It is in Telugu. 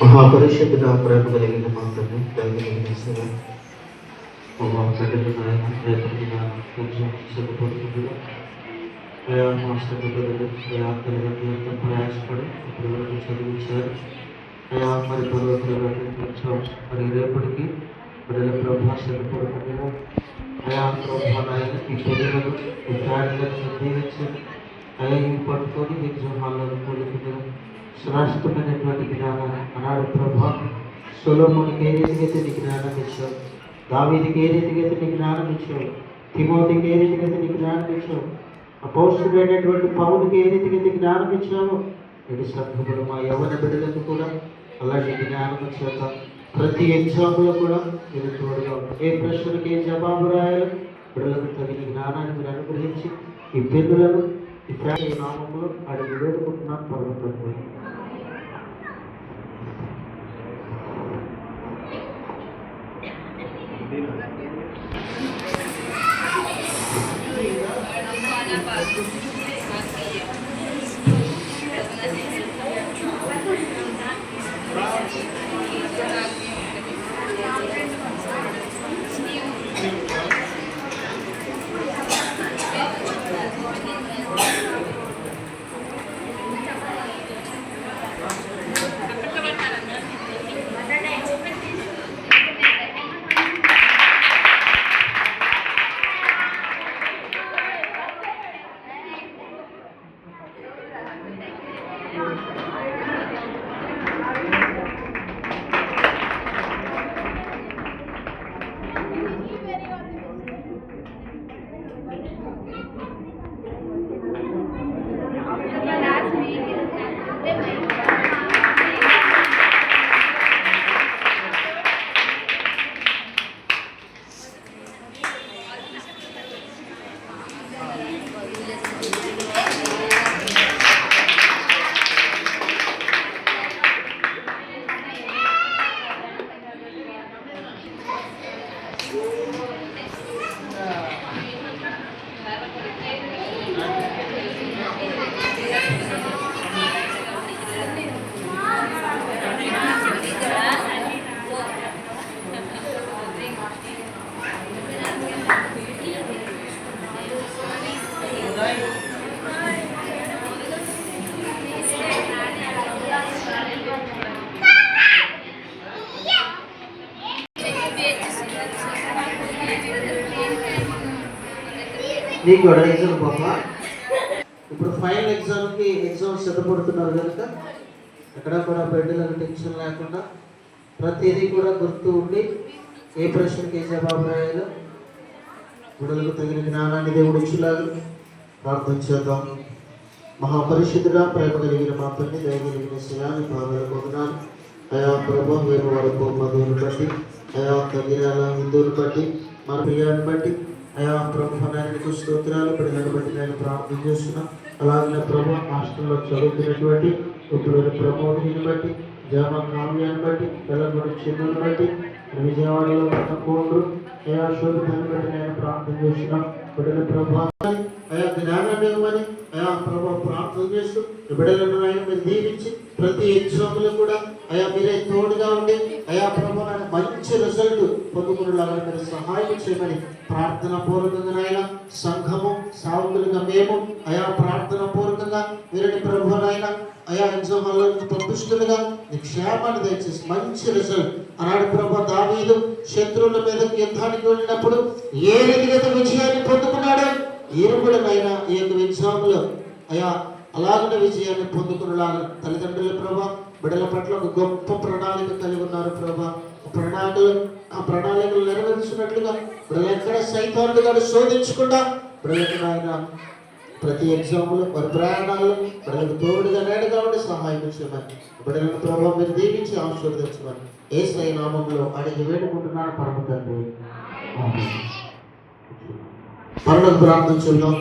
మహాపరిషత్తుగా ప్రేమ కలిగిన మా తండ్రి దయగలిగిన మహాకఠిన రేపటి కొంచెం సిద్ధపడుతుందిగా ప్రయాసపడి ఇప్పటి వరకు చదివించారు. మరి కొంచెం మరి రేపటికి బిడ్డల ప్రభా సిద్ధపడుతుందిగా ప్రభావాయన ఈ పిల్లలను ఈ కార్యాలను దీవించండి. ఈ పట్టుకొని విగ్రహాలను కూడుకుంటారు శ్రేష్టమైనటువంటి జ్ఞానాన్ని అన్నాడు ప్రభా. సొలొమోనుకి ఏ రీతిగా నీ జ్ఞానం ఇచ్చావు, దావీదుకి ఏ రీతిగా నీ జ్ఞానం ఇచ్చావు, తిమోతికి ఏ రీతిగా నీ జ్ఞానం ఇచ్చావు, అపోస్తుడైనటువంటి పౌలుకి ఏ రీతిగా నీ జ్ఞానం ఇచ్చావు. ఇది సంఘములు మా యవ్వన బిడ్డలకు కూడా అలాంటి జ్ఞానం చేత ప్రతి ఎగ్జామ్లో కూడా మీరు తోడుగా ఉంటారు. ఏ ప్రశ్నలకు ఏ జవాబు రాయాలో బిడ్డలకు తగిన జ్ఞానాన్ని మీరు అనుగ్రహించి ఈ పిల్లలను ఈ ఫ్యామిలీ నామంలో అడిగి వేడుకుంటున్నాను పర్వతంలో. నీకు కూడా ఎగ్జామ్ పాప ఇప్పుడు ఫైనల్ ఎగ్జామ్ సిద్ధపడుతున్నారు కనుక ఎక్కడ కూడా బిడ్డలకు టెన్షన్ లేకుండా ప్రతిదీ కూడా గుర్తు ఉండి ఏ ప్రశ్నకి ఏ జవాబు రాయాలో బిడ్డలకు తగిన జ్ఞానాన్ని దేవుడు ఇచ్చేలాగా ప్రార్థన చేద్దాం. మహాపరిశుద్ధుడా ప్రేమ కలిగిన మా తండ్రి దయగలిగిన శయాన్ని భాగాల పొందనాలు అయా ప్రభు మేము వరకు మధువుని బట్టి అయా తగిరాల హిందువుని బట్టి మన ప్రియాన్ని బట్టి అయా ప్రభు నాయనకు స్తోత్రాలు బిడ్డలను బట్టి నేను ప్రార్థన చేస్తున్నాం. అలాగే ప్రభు హాస్టల్లో చదువుతున్నటువంటి ఇప్పుడు ప్రమోదిని బట్టి జగన్ కావ్యాన్ని బట్టి తెలంగాణ చిన్నని బట్టి విజయవాడలో ఉన్న కోండ్రు అయా శోభితాన్ని బట్టి నేను ప్రార్థన చేస్తున్నాం. బిడ్డల ప్రభావం అయా జ్ఞానాన్ని ఇవ్వమని అయా ప్రభావ ప్రార్థన చేస్తూ బిడ్డలను ఆయన మీరు దీవించి ప్రతి ఎగ్జామ్లో కూడా అయా మీరే తోడుగా ఉండి అయా ప్రభు మంచి రిజల్ట్ పొందుకునేలాగా మీరు సహాయం చేయమని ప్రార్థన పూర్వకంగా నాయన సంఘము సావుకులుగా మేము అయా ప్రార్థన పూర్వకంగా మీరని ప్రభు నాయన అయా ఎగ్జామ్లో పంపిస్తుండగా నీ క్షేమాన్ని దయచేసి మంచి రిజల్ట్ అన్నాడు ప్రభు. దావీదు శత్రువుల మీద యుద్ధానికి వెళ్ళినప్పుడు ఏ రీతిగా విజయాన్ని పొందుకున్నాడో ఇరువుడనైనా ఈ యొక్క ఎగ్జామ్లో అయా అలాగనే విజయాన్ని పొందుకునేలాగా తల్లిదండ్రుల ప్రభా బిడ్డల పట్ల ఒక గొప్ప ప్రణాళిక కలిగి ఉన్నారు ప్రభా. ఆ ప్రణాళికలు నెరవేర్చినట్లుగా బిడ్డలు ఎక్కడ సైతాన్ని గారు శోధించకుండా బిడ్డలకు ఆయన ప్రతి ఎగ్జామ్లో వారి ప్రయాణాల్లో బిడ్డలకు తోడుగా నేడుగా ఉండి సహాయం చేయమని బిడ్డలను ప్రభావం మీరు దీవించి ఆశీర్వదించమని యేసయ్య నామములో అడిగి వేడుకుంటున్నాను పరమ తండ్రి. పరలోక ప్రార్థన చేద్దాం.